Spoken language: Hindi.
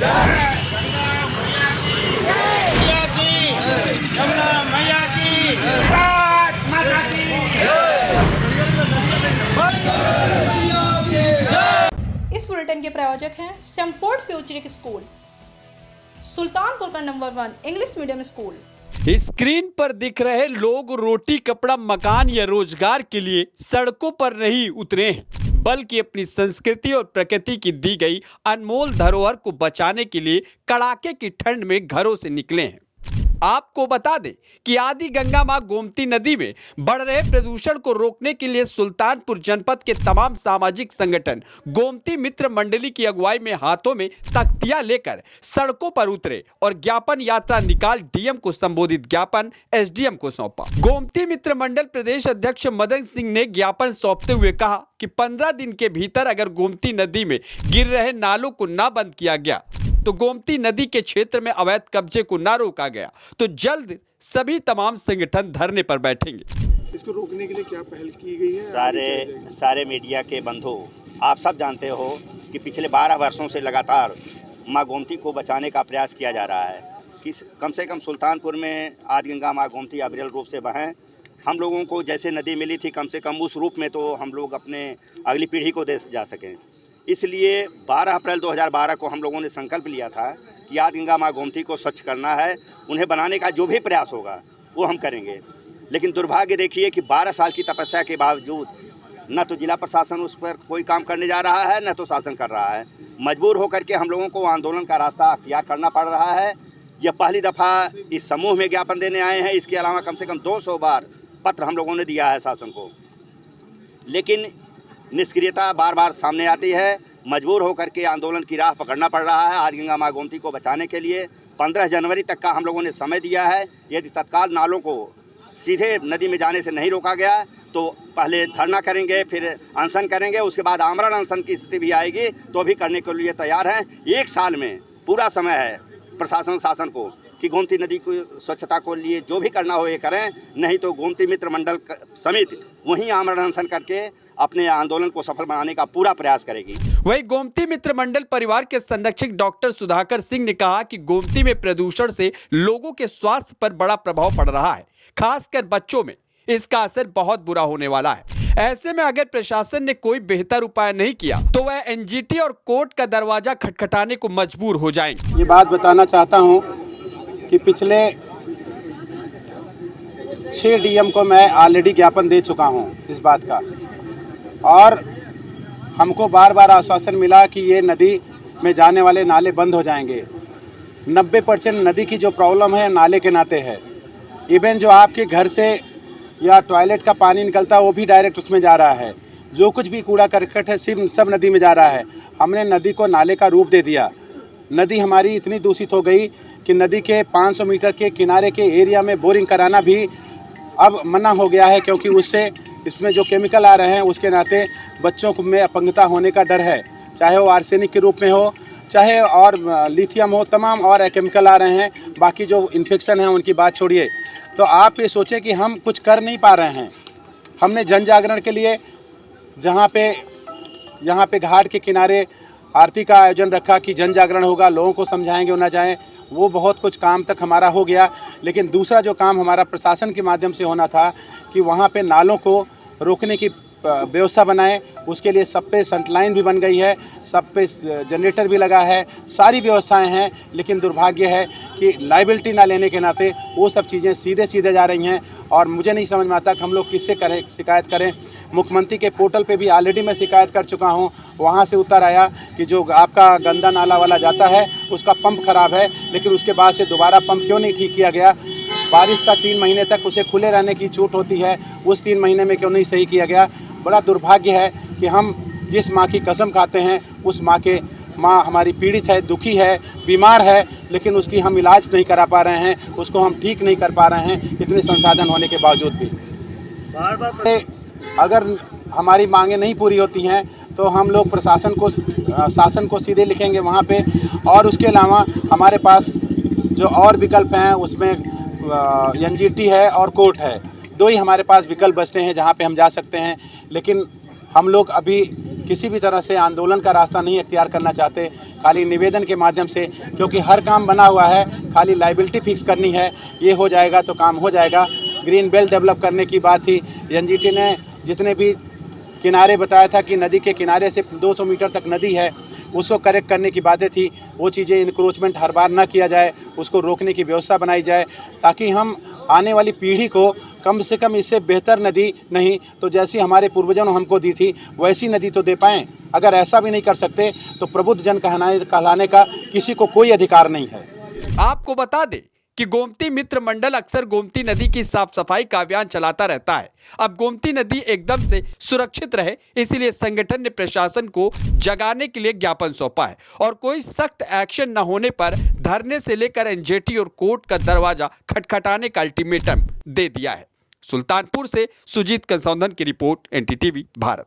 इस बुलेटिन के प्रायोजक हैं सैमफोर्ड फ्यूचरिक स्कूल, सुल्तानपुर का number 1 English medium school. Screen पर दिख रहे लोग रोटी कपड़ा मकान या रोजगार के लिए सड़कों पर नहीं उतरे हैं, बल्कि अपनी संस्कृति और प्रकृति की दी गई अनमोल धरोहर को बचाने के लिए कड़ाके की ठंड में घरों से निकले हैं। आपको बता दें कि आदि गंगा मां गोमती नदी में बढ़ रहे प्रदूषण को रोकने के लिए सुल्तानपुर जनपद के तमाम सामाजिक संगठन गोमती मित्र मंडली की अगुवाई में हाथों में तख्तियां लेकर सड़कों पर उतरे और ज्ञापन यात्रा निकाल डीएम को संबोधित ज्ञापन एसडीएम को सौंपा। गोमती मित्र मंडल प्रदेश अध्यक्ष मदन सिंह ने ज्ञापन सौंपते हुए कहा कि 15 दिन के भीतर अगर गोमती नदी में गिर रहे नालों को न बंद किया गया तो गोमती नदी के क्षेत्र में अवैध कब्जे को न रोका गया तो जल्द सभी तमाम संगठन धरने पर बैठेंगे। इसको रोकने के लिए क्या पहल की गई है? सारे मीडिया के बंधु, आप सब जानते हो कि पिछले 12 वर्षों से लगातार माँ गोमती को बचाने का प्रयास किया जा रहा है कि कम से कम सुल्तानपुर में आदि गंगा माँ गोमती अविरल रूप से बहें। हम लोगों को जैसे नदी मिली थी कम से कम उस रूप में तो हम लोग अपने अगली पीढ़ी को दे जा सकें। इसलिए 12 अप्रैल 2012 को हम लोगों ने संकल्प लिया था कि आदि गंगा माँ गोमती को स्वच्छ करना है, उन्हें बनाने का जो भी प्रयास होगा वो हम करेंगे। लेकिन दुर्भाग्य देखिए कि 12 साल की तपस्या के बावजूद न तो जिला प्रशासन उस पर कोई काम करने जा रहा है न तो शासन कर रहा है। मजबूर होकर के हम लोगों को आंदोलन का रास्ता अख्तियार करना पड़ रहा है। यह पहली दफ़ा इस समूह में ज्ञापन देने आए हैं। इसके अलावा कम से कम 200 बार पत्र हम लोगों ने दिया है शासन को, लेकिन निष्क्रियता बार बार सामने आती है। मजबूर होकर के आंदोलन की राह पकड़ना पड़ रहा है। आदि गंगा माँ गोमती को बचाने के लिए 15 जनवरी तक का हम लोगों ने समय दिया है। यदि तत्काल नालों को सीधे नदी में जाने से नहीं रोका गया तो पहले धरना करेंगे, फिर अनशन करेंगे, उसके बाद आमरण अनशन की स्थिति भी आएगी तो भी करने के लिए तैयार हैं। 1 साल में पूरा समय है प्रशासन शासन को कि गोमती नदी की स्वच्छता को लिए जो भी करना हो ये करें, नहीं तो गोमती मित्र मंडल समिति वहीं आमरण अनशन करके अपने आंदोलन को सफल बनाने का पूरा प्रयास करेगी। वहीं गोमती मित्र मंडल परिवार के संरक्षक डॉक्टर सुधाकर सिंह ने कहा कि गोमती में प्रदूषण से लोगों के स्वास्थ्य पर बड़ा प्रभाव पड़ रहा है, खासकर बच्चों में इसका असर बहुत बुरा होने वाला है। ऐसे में अगर प्रशासन ने कोई बेहतर उपाय नहीं किया तो वह एनजीटी और कोर्ट का दरवाजा खटखटाने को मजबूर हो जाएंगे। ये बात बताना चाहता हूँ कि पिछले 6 डीएम को मैं ऑलरेडी ज्ञापन दे चुका हूँ इस बात का, और हमको बार बार आश्वासन मिला कि ये नदी में जाने वाले नाले बंद हो जाएंगे। 90% नदी की जो प्रॉब्लम है नाले के नाते है। इवन जो आपके घर से या टॉयलेट का पानी निकलता है वो भी डायरेक्ट उसमें जा रहा है। जो कुछ भी कूड़ा करकट है सब नदी में जा रहा है। हमने नदी को नाले का रूप दे दिया। नदी हमारी इतनी दूषित हो गई कि नदी के 500 मीटर के किनारे के एरिया में बोरिंग कराना भी अब मना हो गया है, क्योंकि उससे इसमें जो केमिकल आ रहे हैं उसके नाते बच्चों में अपंगता होने का डर है। चाहे वो आर्सेनिक के रूप में हो, चाहे और लिथियम हो, तमाम और केमिकल आ रहे हैं। बाकी जो इन्फेक्शन है उनकी बात छोड़िए। तो आप ये सोचें कि हम कुछ कर नहीं पा रहे हैं। हमने जन जागरण के लिए यहाँ पे घाट के किनारे आरती का आयोजन रखा कि जन जागरण होगा, लोगों को समझाएंगे वो ना जाएं। वो बहुत कुछ काम तक हमारा हो गया, लेकिन दूसरा जो काम हमारा प्रशासन के माध्यम से होना था कि वहाँ पे नालों को रोकने की व्यवस्था बनाएं। उसके लिए सब पे सेंटलाइन भी बन गई है, सब पे जनरेटर भी लगा है, सारी व्यवस्थाएं हैं। लेकिन दुर्भाग्य है कि लायबिलिटी ना लेने के नाते वो सब चीज़ें सीधे जा रही हैं और मुझे नहीं समझ में आता कि हम लोग किससे करें, शिकायत करें। मुख्यमंत्री के पोर्टल पे भी ऑलरेडी मैं शिकायत कर चुका हूं। वहां से उत्तर आया कि जो आपका गंदा नाला वाला जाता है उसका पंप खराब है, लेकिन उसके बाद से दोबारा पंप क्यों नहीं ठीक किया गया? बारिश का 3 महीने तक उसे खुले रहने की छूट होती है, उस 3 महीने में क्यों नहीं सही किया गया? बड़ा दुर्भाग्य है कि हम जिस माँ की कसम खाते हैं उस माँ हमारी पीड़ित है, दुखी है, बीमार है, लेकिन उसकी हम इलाज नहीं करा पा रहे हैं, उसको हम ठीक नहीं कर पा रहे हैं, इतने संसाधन होने के बावजूद भी। अगर हमारी मांगें नहीं पूरी होती हैं तो हम लोग शासन को सीधे लिखेंगे वहाँ पे। और उसके अलावा हमारे पास जो और विकल्प हैं उसमें एनजीटी है और कोर्ट है। 2 ही हमारे पास विकल्प बचते हैं जहाँ पे हम जा सकते हैं। लेकिन हम लोग अभी किसी भी तरह से आंदोलन का रास्ता नहीं अख्तियार करना चाहते, खाली निवेदन के माध्यम से, क्योंकि हर काम बना हुआ है, खाली लाइबिलिटी फिक्स करनी है, ये हो जाएगा तो काम हो जाएगा। ग्रीन बेल्ट डेवलप करने की बात थी, एनजीटी ने जितने भी किनारे बताया था कि नदी के किनारे से 200 मीटर तक नदी है, उसको करेक्ट करने की बातें थी, वो चीज़ें इंक्रोचमेंट हर बार ना किया जाए, उसको रोकने की व्यवस्था बनाई जाए, ताकि हम आने वाली पीढ़ी को कम से कम इससे बेहतर नदी नहीं तो जैसी हमारे पूर्वजों ने हमको दी थी वैसी नदी तो दे पाएँ। अगर ऐसा भी नहीं कर सकते तो प्रबुद्ध जन कहलाने का किसी को कोई अधिकार नहीं है। आपको बता दें कि गोमती मित्र मंडल अक्सर गोमती नदी की साफ सफाई का अभियान चलाता रहता है। अब गोमती नदी एकदम से सुरक्षित रहे, इसलिए संगठन ने प्रशासन को जगाने के लिए ज्ञापन सौंपा है और कोई सख्त एक्शन न होने पर धरने से लेकर एनजीटी और कोर्ट का दरवाजा खटखटाने का अल्टीमेटम दे दिया है। सुल्तानपुर से सुजीत कंसौंधन की रिपोर्ट, एनडीटीवी भारत।